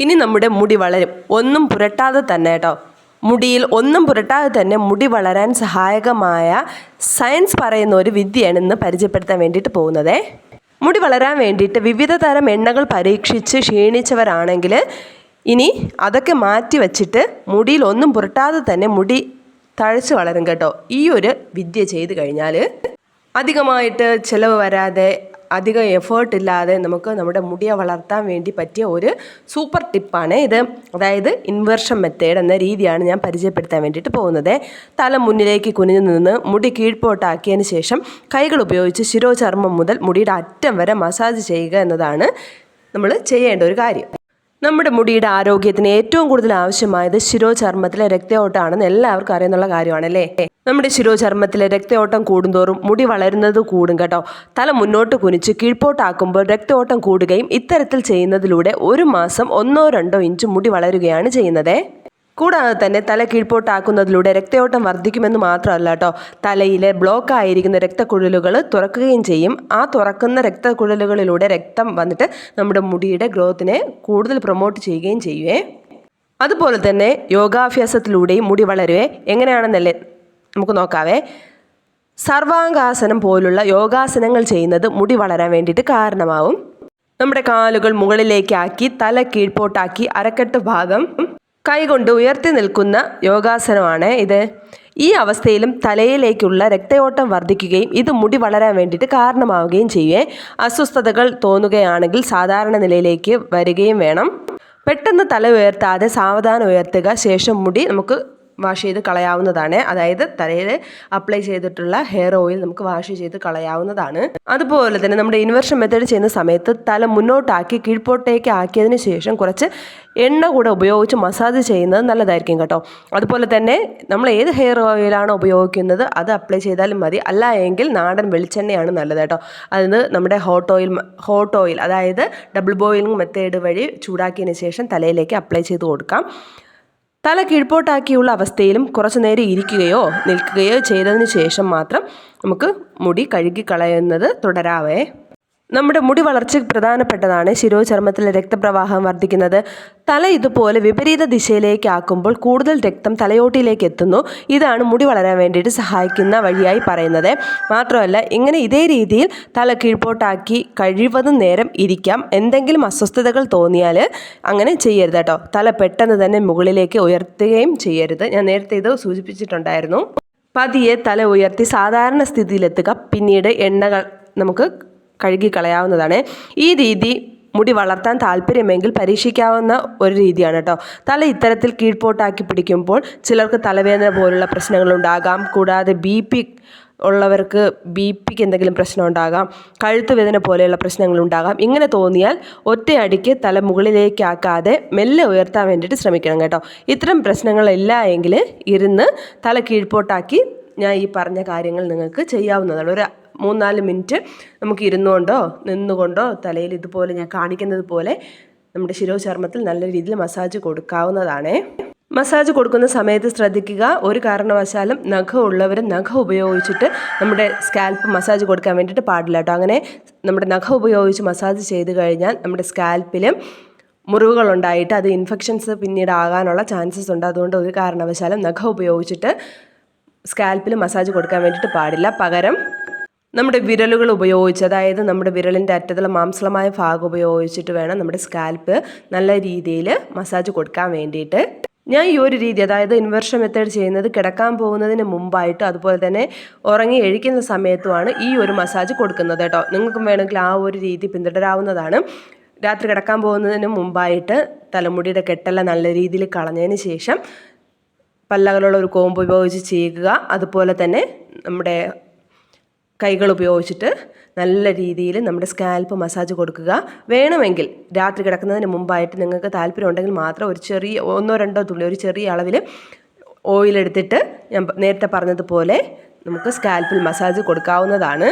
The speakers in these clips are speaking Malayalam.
ഇനി നമ്മുടെ മുടി വളരും. ഒന്നും പുരട്ടാതെ തന്നെ കേട്ടോ. മുടിയിൽ ഒന്നും പുരട്ടാതെ തന്നെ മുടി വളരാൻ സഹായകമായ സയൻസ് പറയുന്ന ഒരു വിദ്യയാണ് ഇന്ന് പരിചയപ്പെടുത്താൻ വേണ്ടിയിട്ട് പോകുന്നത്. മുടി വളരാൻ വേണ്ടിയിട്ട് വിവിധ തരം എണ്ണകൾ പരീക്ഷിച്ച് ക്ഷീണിച്ചവരാണെങ്കിൽ ഇനി അതൊക്കെ മാറ്റി വച്ചിട്ട് മുടിയിൽ ഒന്നും പുരട്ടാതെ തന്നെ മുടി തഴച്ച് വളരും കേട്ടോ. ഈ ഒരു വിദ്യ ചെയ്ത് കഴിഞ്ഞാൽ അധികമായിട്ട് ചിലവ് വരാതെ അധികം എഫേർട്ട് ഇല്ലാതെ നമുക്ക് നമ്മുടെ മുടിയെ വളർത്താൻ വേണ്ടി പറ്റിയ ഒരു സൂപ്പർ ടിപ്പാണ് ഇത്. അതായത് ഇൻവേർഷൻ മെത്തേഡ് എന്ന രീതിയാണ് ഞാൻ പരിചയപ്പെടുത്താൻ വേണ്ടിയിട്ട് പോകുന്നത്. തല മുന്നിലേക്ക് കുനിഞ്ഞു നിന്ന് മുടി കീഴ്പോട്ടാക്കിയതിന് ശേഷം കൈകൾ ഉപയോഗിച്ച് ശിരോചർമ്മം മുതൽ മുടിയുടെ അറ്റം വരെ മസാജ് ചെയ്യുക എന്നതാണ് നമ്മൾ ചെയ്യേണ്ട ഒരു കാര്യം. നമ്മുടെ മുടിയുടെ ആരോഗ്യത്തിന് ഏറ്റവും കൂടുതൽ ആവശ്യമായത് ശിരോചർമ്മത്തിലെ രക്തയോട്ടമാണെന്ന് എല്ലാവർക്കും അറിയുന്നുള്ള കാര്യമാണല്ലേ. നമ്മുടെ ശിരോചർമ്മത്തിലെ രക്തയോട്ടം കൂടുന്തോറും മുടി വളരുന്നത് കൂടും കേട്ടോ. തല മുന്നോട്ട് കുനിച്ച് കീഴ്പോട്ടാക്കുമ്പോൾ രക്തയോട്ടം കൂടുകയും ഇത്തരത്തിൽ ചെയ്യുന്നതിലൂടെ 1 മാസം 1-2 ഇഞ്ച് മുടി വളരുകയാണ് ചെയ്യുന്നത്. കൂടാതെ തന്നെ തല കീഴ്പോട്ടാക്കുന്നതിലൂടെ രക്തയോട്ടം വർദ്ധിക്കുമെന്ന് മാത്രമല്ല കേട്ടോ, തലയിലെ ബ്ലോക്ക് ആയിരിക്കുന്ന രക്തക്കുഴലുകൾ തുറക്കുകയും ചെയ്യും. ആ തുറക്കുന്ന രക്തക്കുഴലുകളിലൂടെ രക്തം വന്നിട്ട് നമ്മുടെ മുടിയുടെ ഗ്രോത്തിനെ കൂടുതൽ പ്രൊമോട്ട് ചെയ്യുകയും ചെയ്യുവേ. അതുപോലെ തന്നെ യോഗാഭ്യാസത്തിലൂടെയും മുടി വളരുവേ. എങ്ങനെയാണെന്നല്ലേ നമുക്ക് നോക്കാവേ. സർവാംഗാസനം പോലുള്ള യോഗാസനങ്ങൾ ചെയ്യുന്നത് മുടി വളരാൻ വേണ്ടിയിട്ട് കാരണമാവും. നമ്മുടെ കാലുകൾ മുകളിലേക്കാക്കി തല കീഴ്പോട്ടാക്കി അരക്കെട്ട് ഭാഗം കൈകൊണ്ട് ഉയർത്തി നിൽക്കുന്ന യോഗാസനമാണ് ഇത്. ഈ അവസ്ഥയിലും തലയിലേക്കുള്ള രക്തയോട്ടം വർദ്ധിക്കുകയും ഇത് മുടി വളരാൻ വേണ്ടിയിട്ട് കാരണമാവുകയും ചെയ്യുവേ. അസ്വസ്ഥതകൾ തോന്നുകയാണെങ്കിൽ സാധാരണ നിലയിലേക്ക് വരികയും വേണം. പെട്ടെന്ന് തല ഉയർത്താതെ സാവധാനം ഉയർത്തുക. ശേഷം മുടി നമുക്ക് വാഷ് ചെയ്ത് കളയാവുന്നതാണ്. അതായത് തലയിൽ അപ്ലൈ ചെയ്തിട്ടുള്ള ഹെയർ ഓയിൽ നമുക്ക് വാഷ് ചെയ്ത് കളയാവുന്നതാണ്. അതുപോലെ തന്നെ നമ്മുടെ ഇൻവേർഷൻ മെത്തേഡ് ചെയ്യുന്ന സമയത്ത് തല മുന്നോട്ടാക്കി കീഴ്പോട്ടേക്ക് ആക്കിയതിന് ശേഷം കുറച്ച് എണ്ണ കൂടെ ഉപയോഗിച്ച് മസാജ് ചെയ്യുന്നത് നല്ലതായിരിക്കും കേട്ടോ. അതുപോലെ തന്നെ നമ്മൾ ഏത് ഹെയർ ഓയിലാണോ ഉപയോഗിക്കുന്നത് അത് അപ്ലൈ ചെയ്താലും മതി. അല്ല എങ്കിൽ നാടൻ വെളിച്ചെണ്ണയാണ് നല്ലത് കേട്ടോ. അതിന് നമ്മുടെ ഹോട്ട് ഓയിൽ അതായത് ഡബിൾ ബോയിലിംഗ് മെത്തേഡ് വഴി ചൂടാക്കിയതിന് ശേഷം തലയിലേക്ക് അപ്ലൈ ചെയ്ത് കൊടുക്കാം. തല കീഴ്പോട്ടാക്കിയുള്ള അവസ്ഥയിലും കുറച്ച് നേരം ഇരിക്കുകയോ നിൽക്കുകയോ ചെയ്തതിന് ശേഷം മാത്രം നമുക്ക് മുടി കഴുകിക്കളയുന്നത് തുടരാവേ. നമ്മുടെ മുടി വളർച്ചയ്ക്ക് പ്രധാനപ്പെട്ടതാണ് ശിരോചർമ്മത്തിലെ രക്തപ്രവാഹം വർദ്ധിക്കുന്നത്. തല ഇതുപോലെ വിപരീത ദിശയിലേക്ക് ആക്കുമ്പോൾ കൂടുതൽ രക്തം തലയോട്ടിയിലേക്ക് എത്തുന്നു. ഇതാണ് മുടി വളരാൻ വേണ്ടിയിട്ട് സഹായിക്കുന്ന വഴിയായി പറയുന്നത്. മാത്രമല്ല ഇങ്ങനെ ഇതേ രീതിയിൽ തല കീഴ്പോട്ടാക്കി കഴിവതും നേരം ഇരിക്കാം. എന്തെങ്കിലും അസ്വസ്ഥതകൾ തോന്നിയാൽ അങ്ങനെ ചെയ്യരുത് കേട്ടോ. തല പെട്ടെന്ന് തന്നെ മുകളിലേക്ക് ഉയർത്തുകയും ചെയ്യരുത്. ഞാൻ നേരത്തെ ഇത് സൂചിപ്പിച്ചിട്ടുണ്ടായിരുന്നു. പതിയെ തല ഉയർത്തി സാധാരണ സ്ഥിതിയിലെത്തുക. പിന്നീട് എണ്ണകൾ നമുക്ക് കഴുകിക്കളയാവുന്നതാണ്. ഈ രീതി മുടി വളർത്താൻ താല്പര്യമെങ്കിൽ പരീക്ഷിക്കാവുന്ന ഒരു രീതിയാണ് കേട്ടോ. തല ഇത്തരത്തിൽ കീഴ്പോട്ടാക്കി പിടിക്കുമ്പോൾ ചിലർക്ക് തലവേദന പോലുള്ള പ്രശ്നങ്ങളുണ്ടാകാം. കൂടാതെ ഉള്ളവർക്ക് ബിപിക്ക് എന്തെങ്കിലും പ്രശ്നം ഉണ്ടാകാം. കഴുത്ത് വേദന പോലെയുള്ള പ്രശ്നങ്ങളുണ്ടാകാം. ഇങ്ങനെ തോന്നിയാൽ ഒറ്റയടിക്ക് തല മുകളിലേക്കാക്കാതെ മെല്ലെ ഉയർത്താൻ വേണ്ടിയിട്ട് ശ്രമിക്കണം കേട്ടോ. ഇത്തരം പ്രശ്നങ്ങളില്ല എങ്കിൽ ഇരുന്ന് തല കീഴ്പോട്ടാക്കി ഞാൻ ഈ പറഞ്ഞ കാര്യങ്ങൾ നിങ്ങൾക്ക് ചെയ്യാവുന്നതാണ്. ഒരു 3-4 മിനിറ്റ് നമുക്ക് ഇരുന്നുകൊണ്ടോ നിന്നുകൊണ്ടോ തലയിൽ ഇതുപോലെ ഞാൻ കാണിക്കുന്നത് പോലെ നമ്മുടെ ശിരോചർമ്മത്തിൽ നല്ല രീതിയിൽ മസാജ് കൊടുക്കാവുന്നതാണ്. മസാജ് കൊടുക്കുന്ന സമയത്ത് ശ്രദ്ധിക്കുക, ഒരു കാരണവശാലും നഖം ഉള്ളവർ നഖം ഉപയോഗിച്ചിട്ട് നമ്മുടെ സ്കാൽപ്പ് മസാജ് കൊടുക്കാൻ വേണ്ടിയിട്ട് പാടില്ല കേട്ടോ. അങ്ങനെ നമ്മുടെ നഖം ഉപയോഗിച്ച് മസാജ് ചെയ്ത് കഴിഞ്ഞാൽ നമ്മുടെ സ്കാൽപ്പിൽ മുറിവുകളുണ്ടായിട്ട് അത് ഇൻഫെക്ഷൻസ് പിന്നീട് ആകാനുള്ള ചാൻസസ് ഉണ്ട്. അതുകൊണ്ട് ഒരു കാരണവശാലും നഖം ഉപയോഗിച്ചിട്ട് സ്കാൽപ്പിൽ മസാജ് കൊടുക്കാൻ വേണ്ടിയിട്ട് പാടില്ല. പകരം നമ്മുടെ വിരലുകൾ ഉപയോഗിച്ച്, അതായത് നമ്മുടെ വിരലിൻ്റെ അറ്റത്തുള്ള മാംസളമായ ഭാഗം ഉപയോഗിച്ചിട്ട് വേണം നമ്മുടെ സ്കാൽപ്പ് നല്ല രീതിയിൽ മസാജ് കൊടുക്കാൻ വേണ്ടിയിട്ട്. ഞാൻ ഈ ഒരു രീതി, അതായത് ഇൻവേർഷൻ മെത്തേഡ് ചെയ്യുന്നത് കിടക്കാൻ പോകുന്നതിന് മുമ്പായിട്ട് അതുപോലെ തന്നെ ഉറങ്ങി എഴുക്കുന്ന സമയത്തുമാണ് ഈ ഒരു മസാജ് കൊടുക്കുന്നത് കേട്ടോ. നിങ്ങൾക്കും വേണമെങ്കിൽ ആ ഒരു രീതി പിന്തുടരാവുന്നതാണ്. രാത്രി കിടക്കാൻ പോകുന്നതിന് മുമ്പായിട്ട് തലമുടിയുടെ കെട്ടെല്ലാം നല്ല രീതിയിൽ കളഞ്ഞതിന് ശേഷം പല്ലകളുള്ള ഒരു കോമ്പ് ഉപയോഗിച്ച് ചെയ്യുക. അതുപോലെ തന്നെ നമ്മുടെ കൈകൾ ഉപയോഗിച്ചിട്ട് നല്ല രീതിയിൽ നമ്മുടെ സ്കാൽപ്പ് മസാജ് കൊടുക്കുക. വേണമെങ്കിൽ രാത്രി കിടക്കുന്നതിന് മുമ്പായിട്ട് നിങ്ങൾക്ക് താല്പര്യം ഉണ്ടെങ്കിൽ മാത്രം ഒരു ചെറിയ 1-2 തുള്ളി ഒരു ചെറിയ അളവിൽ ഓയിലെടുത്തിട്ട് ഞാൻ നേരത്തെ പറഞ്ഞതുപോലെ നമുക്ക് സ്കാൽപ്പിൽ മസാജ് കൊടുക്കാവുന്നതാണ്.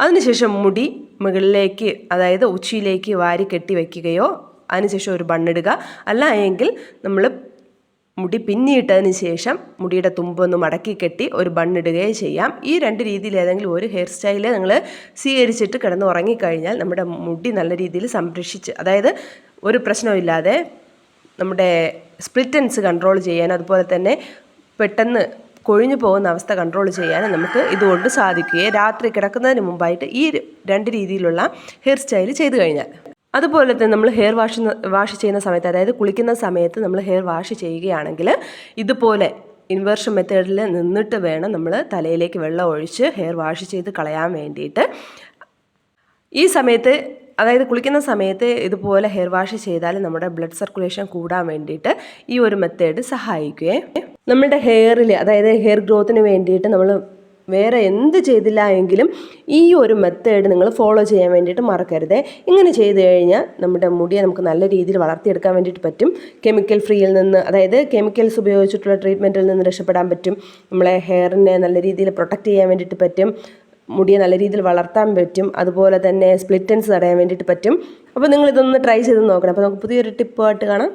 അതിനുശേഷം മുടി മുകളിലേക്ക്, അതായത് ഉച്ചിയിലേക്ക് വാരി കെട്ടി വയ്ക്കുകയോ അതിനുശേഷം ഒരു ബണ്ണിടുക. അല്ല എങ്കിൽ നമ്മൾ മുടി പിന്നിയിട്ടതിന് ശേഷം മുടിയുടെ തുമ്പൊന്ന് മടക്കി കെട്ടി ഒരു ബണ്ണിടുകയോ ചെയ്യാം. ഈ 2 രീതിയിൽ ഏതെങ്കിലും ഒരു ഹെയർ സ്റ്റൈല് നിങ്ങൾ സ്വീകരിച്ചിട്ട് കിടന്ന് ഉറങ്ങിക്കഴിഞ്ഞാൽ നമ്മുടെ മുടി നല്ല രീതിയിൽ സംരക്ഷിച്ച്, അതായത് ഒരു പ്രശ്നമില്ലാതെ നമ്മുടെ സ്പ്ലിറ്റൻസ് കൺട്രോൾ ചെയ്യാനും അതുപോലെ തന്നെ പെട്ടെന്ന് കൊഴിഞ്ഞു പോകുന്ന അവസ്ഥ കൺട്രോൾ ചെയ്യാനും നമുക്ക് ഇതുകൊണ്ട് സാധിക്കുകയും രാത്രി കിടക്കുന്നതിന് മുമ്പായിട്ട് ഈ 2 രീതിയിലുള്ള ഹെയർ സ്റ്റൈൽ ചെയ്തു കഴിഞ്ഞാൽ. അതുപോലെ തന്നെ നമ്മൾ ഹെയർ വാഷ് ചെയ്യുന്ന സമയത്ത്, അതായത് കുളിക്കുന്ന സമയത്ത് നമ്മൾ ഹെയർ വാഷ് ചെയ്യുകയാണെങ്കിൽ ഇതുപോലെ ഇൻവേർഷൻ മെത്തേഡിൽ നിന്നിട്ട് വേണം നമ്മൾ തലയിലേക്ക് വെള്ളം ഒഴിച്ച് ഹെയർ വാഷ് ചെയ്ത് കളയാൻ വേണ്ടിയിട്ട്. ഈ സമയത്ത്, അതായത് കുളിക്കുന്ന സമയത്ത് ഇതുപോലെ ഹെയർ വാഷ് ചെയ്താൽ നമ്മുടെ ബ്ലഡ് സർക്കുലേഷൻ കൂടാൻ വേണ്ടിയിട്ട് ഈ ഒരു മെത്തേഡ് സഹായിക്കുകയെ. നമ്മുടെ ഹെയറിൽ, അതായത് ഹെയർ ഗ്രോത്തിന് വേണ്ടിയിട്ട് നമ്മൾ വേറെ എന്ത് ചെയ്തില്ല എങ്കിലും ഈ ഒരു മെത്തേഡ് നിങ്ങൾ ഫോളോ ചെയ്യാൻ വേണ്ടിയിട്ട് മറക്കരുത്. ഇങ്ങനെ ചെയ്ത് കഴിഞ്ഞാൽ നമ്മുടെ മുടിയെ നമുക്ക് നല്ല രീതിയിൽ വളർത്തിയെടുക്കാൻ വേണ്ടിയിട്ട് പറ്റും. കെമിക്കൽ ഫ്രീയിൽ നിന്ന്, അതായത് കെമിക്കൽസ് ഉപയോഗിച്ചിട്ടുള്ള ട്രീറ്റ്മെൻറ്റിൽ നിന്ന് രക്ഷപ്പെടാൻ പറ്റും. നമ്മളെ ഹെയറിനെ നല്ല രീതിയിൽ പ്രൊട്ടക്റ്റ് ചെയ്യാൻ വേണ്ടിയിട്ട് പറ്റും. മുടിയെ നല്ല രീതിയിൽ വളർത്താൻ പറ്റും. അതുപോലെ തന്നെ സ്പ്ലിറ്റൻസ് തടയാൻ വേണ്ടിയിട്ട് പറ്റും. അപ്പോൾ നിങ്ങളിതൊന്ന് ട്രൈ ചെയ്ത് നോക്കണം. അപ്പോൾ നമുക്ക് പുതിയൊരു ടിപ്പായിട്ട് കാണാം.